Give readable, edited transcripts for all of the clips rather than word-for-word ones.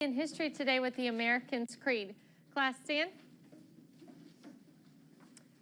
In history today with the Americans' Creed. Class, stand.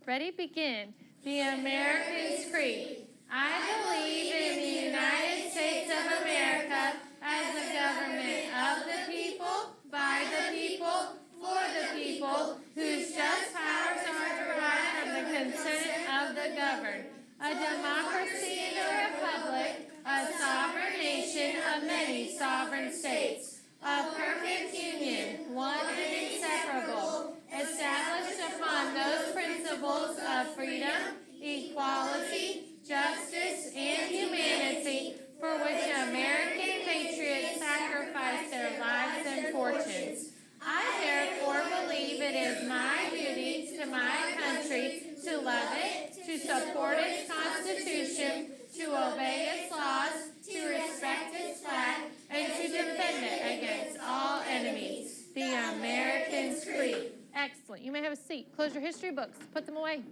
Ready, begin. The Americans' Creed. I believe in the United States of America as a government of the people, by the people, for the people, whose just powers are derived from the consent of the governed. A democracy and a republic, a sovereign nation of many sovereign states. A perfect union, one and inseparable, established upon those principles of freedom, equality, justice, and humanity for which American patriots sacrificed their lives and fortunes. I therefore believe it is my duty to my country to love it, to support its Constitution, to obey its laws, to respect its flag, and to defend it against all enemies. The Americans' Creed. Excellent. You may have a seat. Close your history books. Put them away.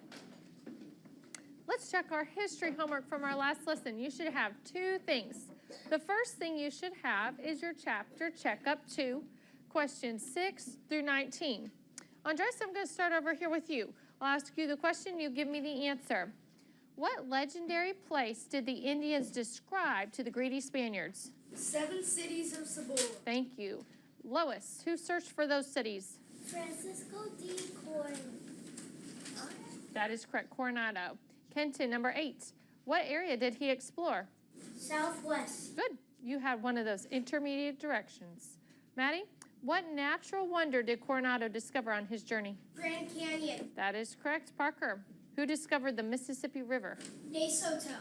Let's check our history homework from our last lesson. You should have two things. The first thing you should have is your chapter checkup 2, questions 6 through 19. Andres, I'm going to start over here with you. I'll ask you the question, you give me the answer. What legendary place did the Indians describe to the greedy Spaniards? 7 cities of Cibola. Thank you. Lois, who searched for those cities? Francisco de Coronado. That is correct, Coronado. Kenton, number 8. What area did he explore? Southwest. Good. You had one of those intermediate directions. Maddie, what natural wonder did Coronado discover on his journey? Grand Canyon. That is correct. Parker, who discovered the Mississippi River? De Soto.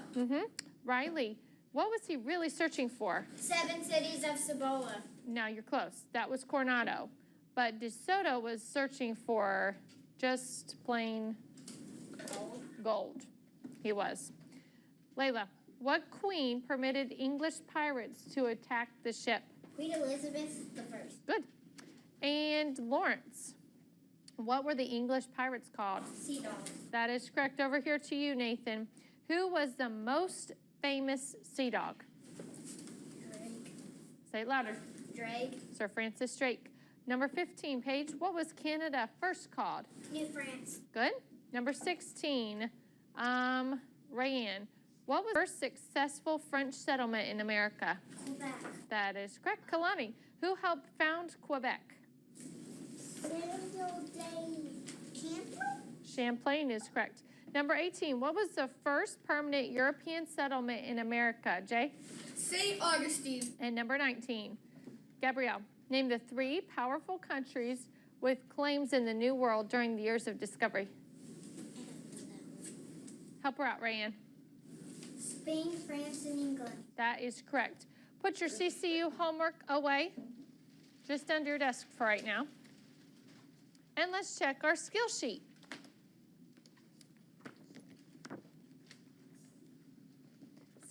Riley, what was he really searching for? 7 cities of Cibola. Now you're close. That was Coronado. But De Soto was searching for just plain gold. He was. Layla, what queen permitted English pirates to attack the ship? Queen Elizabeth I. Good. And Lawrence, what were the English pirates called? Sea dogs. That is correct. Over here to you, Nathan. Who was the most famous sea dog? Drake. Say it louder. Drake. Sir Francis Drake. Number 15, Paige, what was Canada first called? New France. Good. Number 16, Rayanne, what was the first successful French settlement in America? Quebec. That is correct. Kalani, who helped found Quebec? Samuel de Champlain. Champlain is correct. Number 18, what was the first permanent European settlement in America? Jay? St. Augustine. And number 19, Gabrielle, name the 3 powerful countries with claims in the New World during the years of discovery. Help her out, Rayanne. Spain, France, and England. That is correct. Put your CCU homework away, just under your desk for right now. And let's check our skill sheet.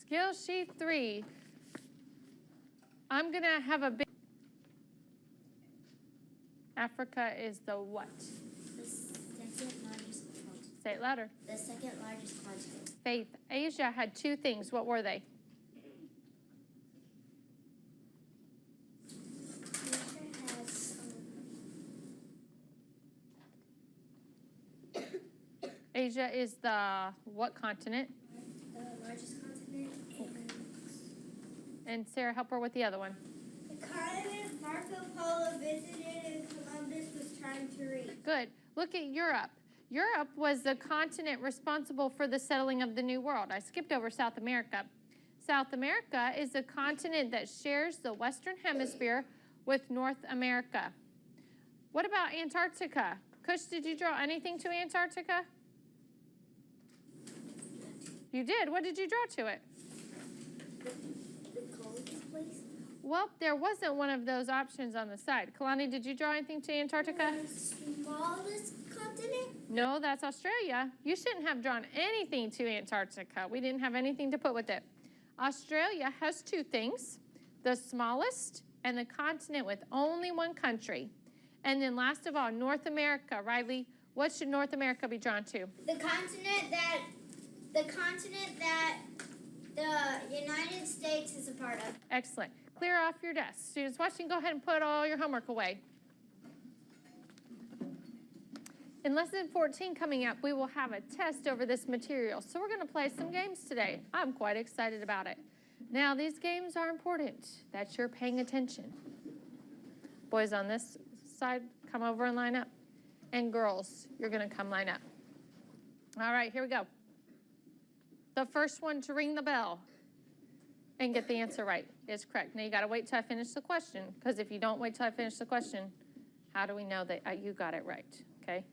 Skill sheet 3. I'm going to have a big... Africa is the what? The second largest continent. Say it louder. The second largest continent. Faith, Asia had 2 things. What were they? Asia has Asia is the what continent? the largest continent. And Sarah, help her with the other one. The continent Marco Polo visited and Columbus was trying to reach. Good. Look at Europe. Europe was the continent responsible for the settling of the New World. I skipped over South America. South America is the continent that shares the Western Hemisphere with North America. What about Antarctica? Kush, did you draw anything to Antarctica? You did. What did you draw to it? The coldest place? Well, there wasn't one of those options on the side. Kalani, did you draw anything to Antarctica? The smallest continent? No, that's Australia. You shouldn't have drawn anything to Antarctica. We didn't have anything to put with it. Australia has 2 things, the smallest and the continent with only 1 country. And then last of all, North America. Riley, what should North America be drawn to? The continent that the United States is a part of. Excellent. clear off your desk. Students watching, go ahead and put all your homework away. In lesson 14 coming up, we will have a test over this material. So we're going to play some games today. I'm quite excited about it. Now, these games are important that you're paying attention. Boys on this side, come over and line up. And girls, you're going to come line up. All right, here we go. The first one to ring the bell and get the answer right is correct. Now, you got to wait till I finish the question, because if you don't wait till I finish the question, how do we know that you got it right, okay?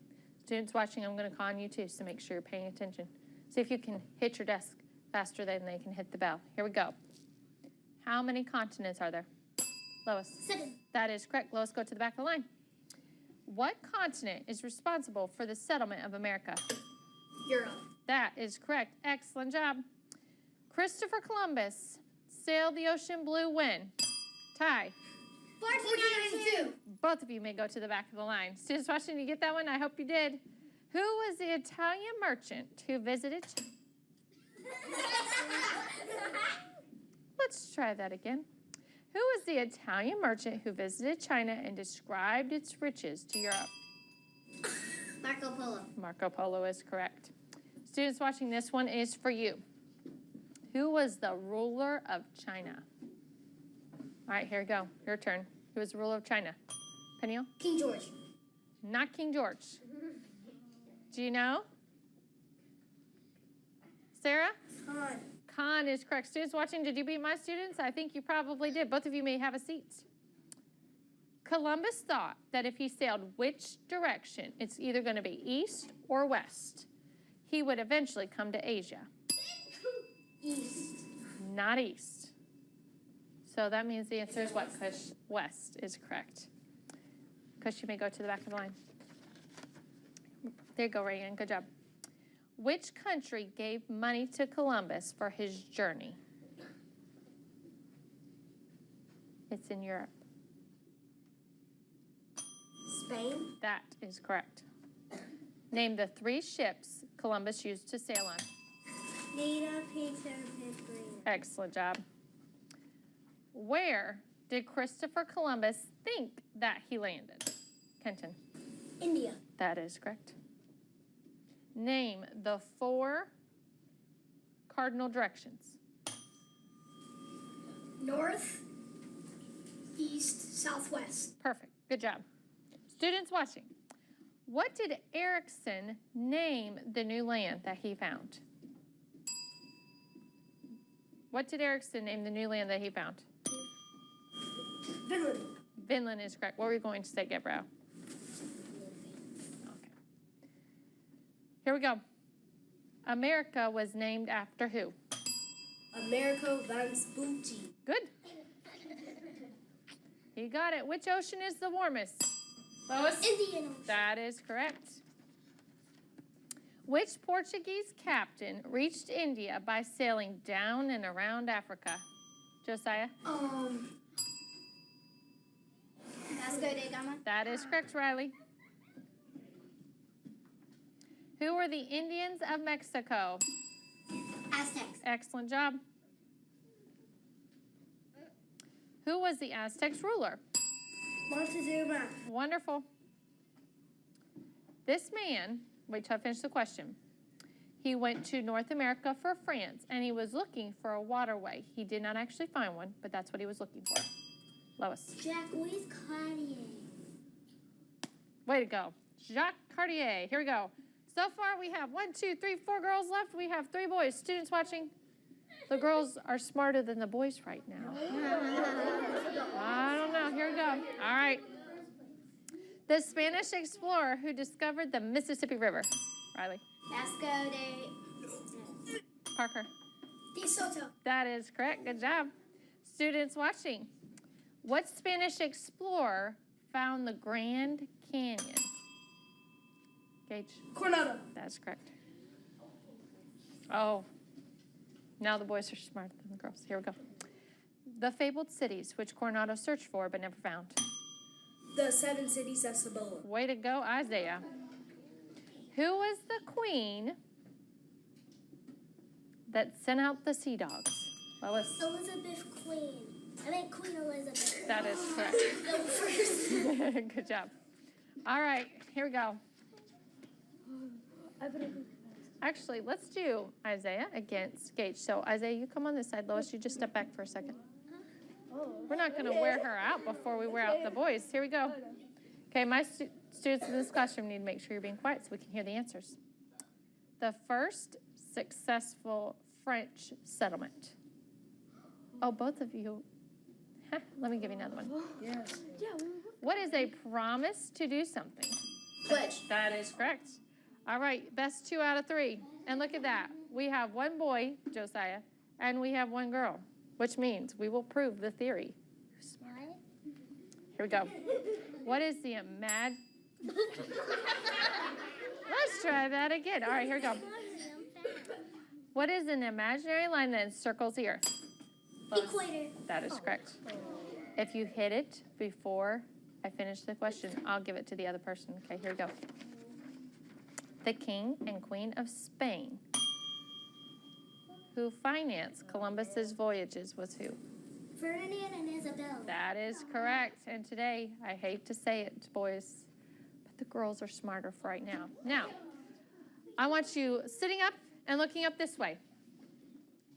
Students watching, I'm going to call on you too, so make sure you're paying attention. See if you can hit your desk faster than they can hit the bell. Here we go. How many continents are there? Lois? 7. That is correct. Lois, go to the back of the line. What continent is responsible for the settlement of America? Europe. That is correct. Excellent job. Christopher Columbus sailed the ocean blue when? Ty? 1492. Both of you may go to the back of the line. Students watching, you get that one? I hope you did. Who was the Italian merchant who visited? Let's try that again. Who was the Italian merchant who visited China and described its riches to Europe? Marco Polo. Marco Polo is correct. Students watching, this one is for you. Who was the ruler of China? All right, here we go. Your turn. Who was the ruler of China? Peniel? King George. Not King George. Do you know? Sarah? Khan. Khan is correct. Students watching, did you beat my students? I think you probably did. Both of you may have a seat. Columbus thought that if he sailed which direction, it's either going to be east or west, he would eventually come to Asia. East. Not east. So that means the answer is what, Kush? West is correct. Kush, you may go to the back of the line. There you go, Reagan. Good job. Which country gave money to Columbus for his journey? It's in Europe. Spain. That is correct. Name the 3 ships Columbus used to sail on. Nina, Pinta, and Pintarina. Excellent job. Where did Christopher Columbus think that he landed? Kenton. India. That is correct. Name the 4 cardinal directions. North, east, southwest. Perfect. Good job. Students watching, what did Erickson name the new land that he found? What did Erickson name the new land that he found? Finland. Finland is correct. What were you going to say, Gabrielle? Okay. Here we go. America was named after who? Americo Vespucci. Good. You got it. Which ocean is the warmest? Lois? Indian Ocean. That is correct. Which Portuguese captain reached India by sailing down and around Africa? Josiah? Vasco da Gama. That is correct, Riley. Who were the Indians of Mexico? Aztecs. Excellent job. Who was the Aztecs ruler? Montezuma. Wonderful. This man, wait till I finish the question. He went to North America for France, and he was looking for a waterway. He did not actually find one, but that's what he was looking for. Lois. Jacques Cartier. Way to go. Jacques Cartier. Here we go. So far, we have 1, 2, 3, 4 girls left. We have 3 boys. Students watching, the girls are smarter than the boys right now. I don't know. Here we go. All right. The Spanish explorer who discovered the Mississippi River. Riley. Vasco de Parker. De Soto. That is correct. Good job. Students watching, what Spanish explorer found the Grand Canyon? Gage. Coronado. That's correct. Oh, now the boys are smarter than the girls. Here we go. The fabled cities which Coronado searched for but never found. The 7 cities of Cibola. Way to go, Isaiah. Who was the queen that sent out the sea dogs? Lois. Elizabeth Queen. I think Queen Elizabeth. That is correct. Go first. Good job. All right, here we go. Actually, let's do Isaiah against Gage. So, Isaiah, you come on this side. Lois, you just step back for a second. We're not going to wear her out before we wear out the boys. Here we go. Okay, my students in this classroom need to make sure you're being quiet so we can hear the answers. The first successful French settlement. Oh, both of you. Let me give you another one. Yes. What is a promise to do something? Pledge. That is correct. All right, best 2 out of 3. And look at that. We have one boy, Josiah, and we have one girl, which means we will prove the theory. Smart. Here we go. What is the Let's try that again. All right, here we go. What is an imaginary line that encircles the earth? Equator. That is correct. If you hit it before I finish the question, I'll give it to the other person. Okay, here we go. The King and Queen of Spain, who financed Columbus's voyages, was who? Ferdinand and Isabel. That is correct. And today, I hate to say it, boys, but the girls are smarter for right now. Now, I want you sitting up and looking up this way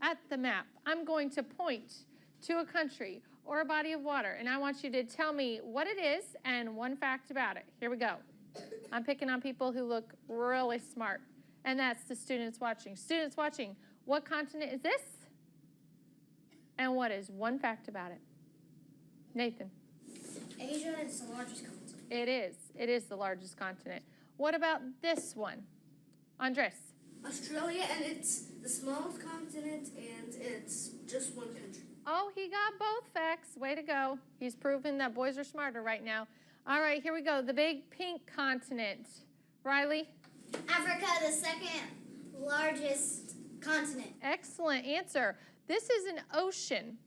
at the map. I'm going to point to a country or a body of water, and I want you to tell me what it is and one fact about it. Here we go. I'm picking on people who look really smart, and that's the students watching. Students watching, what continent is this? And what is one fact about it? Nathan. Asia is the largest continent. It is. It is the largest continent. What about this one? Andres. Australia, and it's the smallest continent, and it's just one country. Oh, he got both facts. Way to go. He's proven that boys are smarter right now. All right, here we go. The big pink continent. Riley? Africa, the second largest continent. Excellent answer. This is an ocean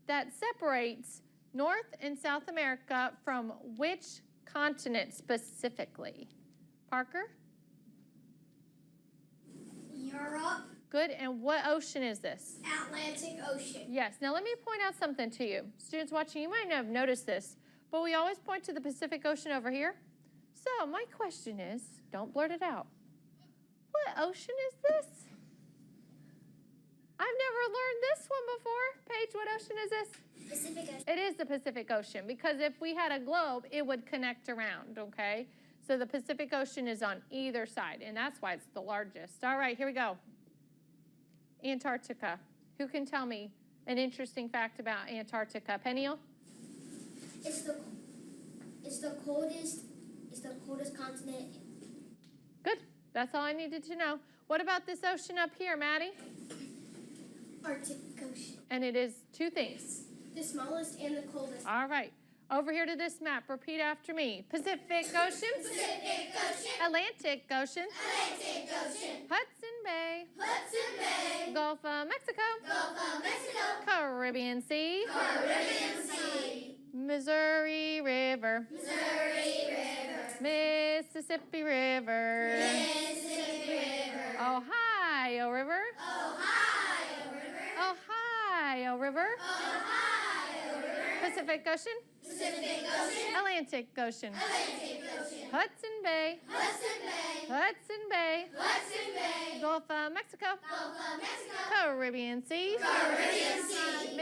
that separates North and South America from which continent specifically? Parker? Europe. Good. And what ocean is this? Atlantic Ocean. Yes. Now, let me point out something to you. Students watching, you might not have noticed this, but we always point to the Pacific Ocean over here. So my question is, don't blurt it out. What ocean is this? I've never learned this one before. Paige, what ocean is this? Pacific Ocean. It is the Pacific Ocean, because if we had a globe, it would connect around, okay? So the Pacific Ocean is on either side, and that's why it's the largest. All right, here we go. Antarctica. Who can tell me an interesting fact about Antarctica? Peniel? It's the coldest continent. Good. That's all I needed to know. What about this ocean up here, Maddie? Arctic Ocean. And it is 2 things. The smallest and the coldest. All right. Over here to this map. Repeat after me. Pacific Ocean. Pacific Ocean. Atlantic Ocean. Atlantic Ocean. Hudson Bay. Hudson Bay. Gulf of Mexico. Gulf of Mexico. Caribbean Sea. Caribbean Sea. Missouri River. Missouri River. Mississippi River. Mississippi River. Ohio River. Ohio River. Ohio River. Ohio River. Pacific Ocean. Pacific Ocean. Atlantic Ocean. Atlantic Ocean. Hudson Bay. Hudson Bay. Hudson Bay. Hudson Bay. Gulf of Mexico. Gulf of Mexico. Caribbean Sea. Caribbean Sea.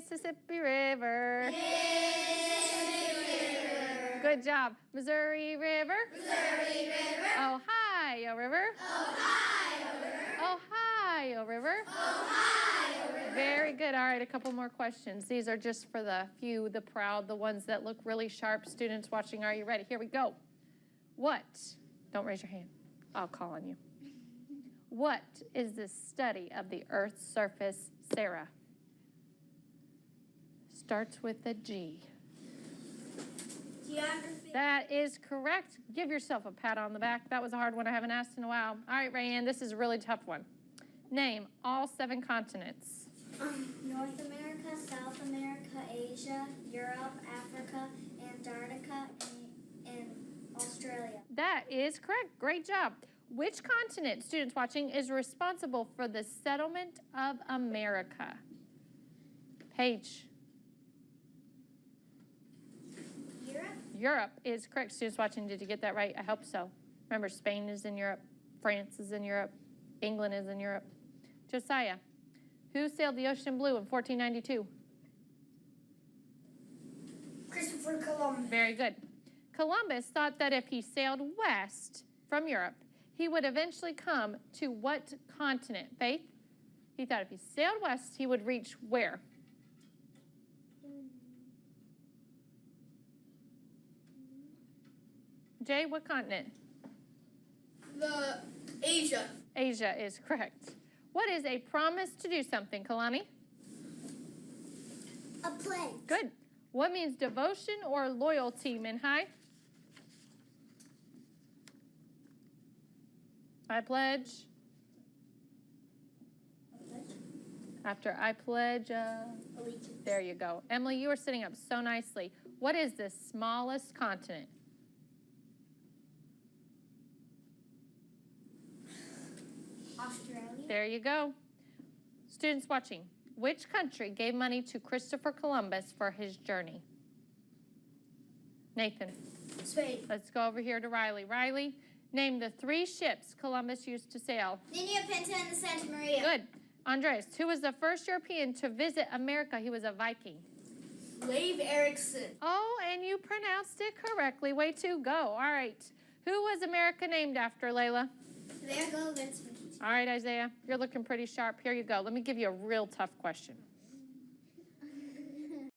Mississippi River. Mississippi River. Good job. Missouri River. Missouri River. Ohio River. Ohio River. Ohio River. Ohio River. Very good. All right, a couple more questions. These are just for the few, the proud, the ones that look really sharp. Students watching, are you ready? Here we go. What? Don't raise your hand. I'll call on you. What is the study of the Earth's surface, Sarah? Starts with a G. Geography. That is correct. Give yourself a pat on the back. That was a hard one I haven't asked in a while. All right, Rayanne, this is a really tough one. Name all 7 continents. North America, South America, Asia, Europe, Africa, Antarctica, and Australia. That is correct. Great job. Which continent, students watching, is responsible for the settlement of America? Paige. Europe. Europe is correct. Students watching, did you get that right? I hope so. Remember, Spain is in Europe. France is in Europe. England is in Europe. Josiah, who sailed the ocean blue in 1492? Christopher Columbus. Very good. Columbus thought that if he sailed west from Europe, he would eventually come to what continent? Faith? He thought if he sailed west, he would reach where? Jay, what continent? The Asia. Asia is correct. What is a promise to do something, Kalani? A pledge. Good. What means devotion or loyalty, Minhai? I pledge. After I pledge, Allegiance. there you go. Emily, you are sitting up so nicely. What is the smallest continent? Australia. There you go. Students watching, which country gave money to Christopher Columbus for his journey? Nathan. Spain. Let's go over here to Riley. Riley, name the 3 ships Columbus used to sail. Nina Pinta and the Santa Maria. Good. Andres, who was the first European to visit America? He was a Viking. Leif Erikson. Oh, and you pronounced it correctly. Way to go. All right. Who was America named after, Layla? There go Vincent. All right, Isaiah, you're looking pretty sharp. Here you go. Let me give you a real tough question.